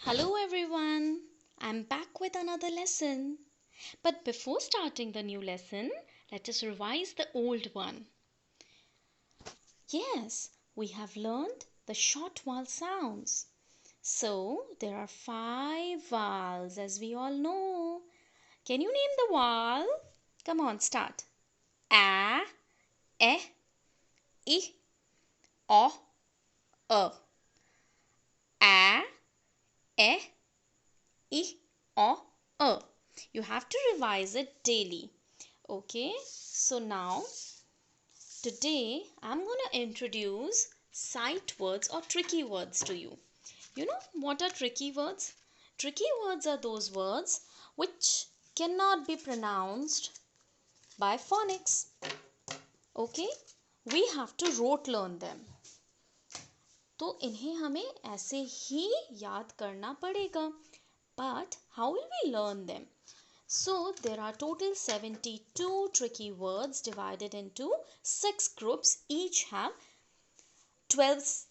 Hello everyone, I'm back with another lesson. But before starting the new lesson, let us revise the old one. Yes, we have learned the short vowel sounds. So there are 5 vowels as we all know. Can you name the vowel? Come on, start. A, E, I, O, A. A, E, I, O, A. You have to revise it daily. Okay, so now today I'm going to introduce sight words or tricky words to you. You know what are tricky words? Tricky words are those words which cannot be pronounced by phonics. Okay, we have to rote learn them. तो इन्हें हमें ऐसे ही याद करना पड़ेगा. But how will we learn them? So there are total 72 tricky words divided into 6 groups. Each have 12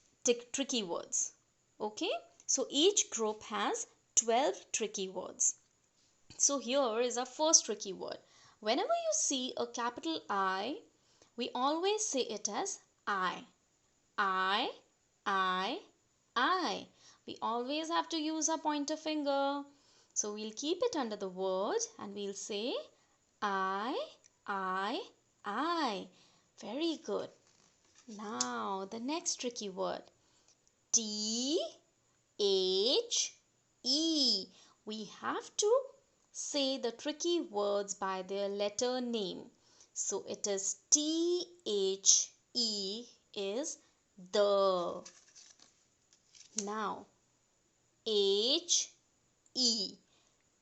tricky words. Okay, so each group has 12 tricky words. So here is our first tricky word. Whenever you see a capital I, we always say it as I. I, I, I. We always have to use our pointer finger. So we'll keep it under the word and we'll say I. Very good. Now the next tricky word. T, H, E. We have to say the tricky words by their letter name. So it is T, H, E is the. Now H, E.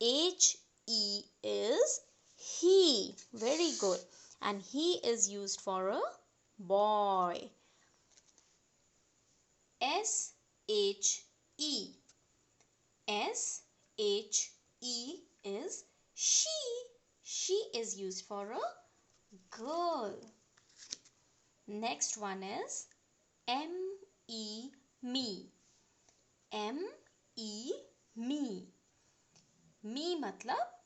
H, E is he. Very good. And he is used for a boy. S, H, E. S, H, E is she. She is used for a girl. Next one is M, E, me. M, E, me. मी मतलब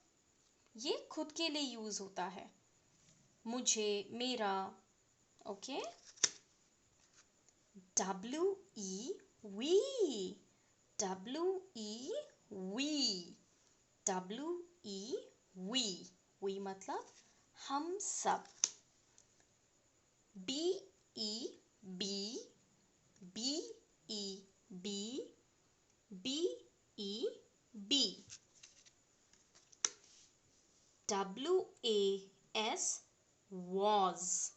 ये खुद के लिए use होता है. मुझे, मेरा. Okay. W, E, we. W, E, we. W, E, we. We मतलब हम सब. B, E, B. B, E, B. B, E, B. W-A-S, was.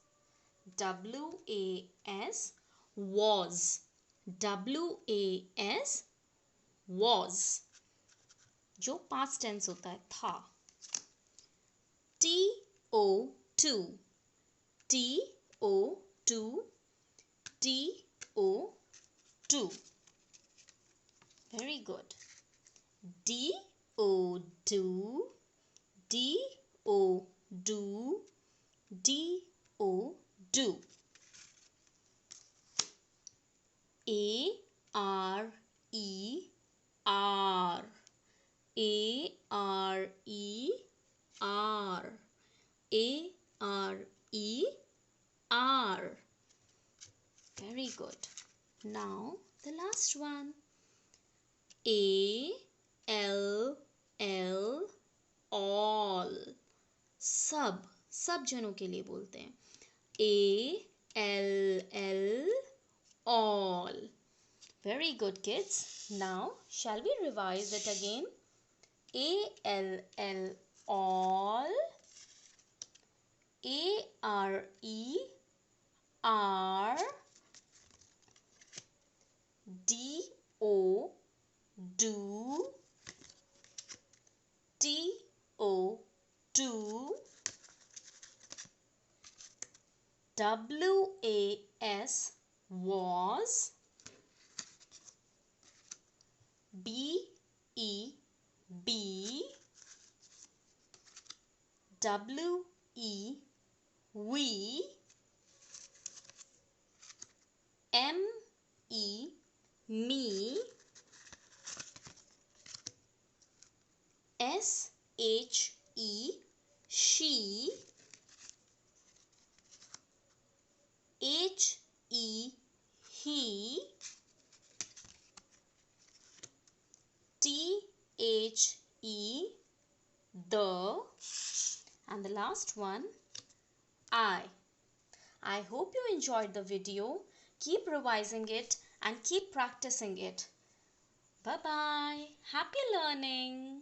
W-A-S, was. W-A-S, was. जो past tense होता है, था. T-O-2. T-O-2. T-O-2. Very good. D-O-do. D-O-do. D-O-do. A-R-E-R. A-R-E-R. A-R-E-R. Very good. Now the last one. A-L-L. all. सब जनों के लिए बोलते हैं. A-L-L, all. Very good, kids. Now shall we revise it again? A-L-L, all. A-R-E-R. D-O, do. T-O-2. W-A-S, was. B-E-B. W-E, we. M-E, me. S-H-E, she. H-E, he. T-H-E, the. And the last one, I. I hope you enjoyed the video. Keep revising it and keep practicing it. Bye-bye. Happy learning.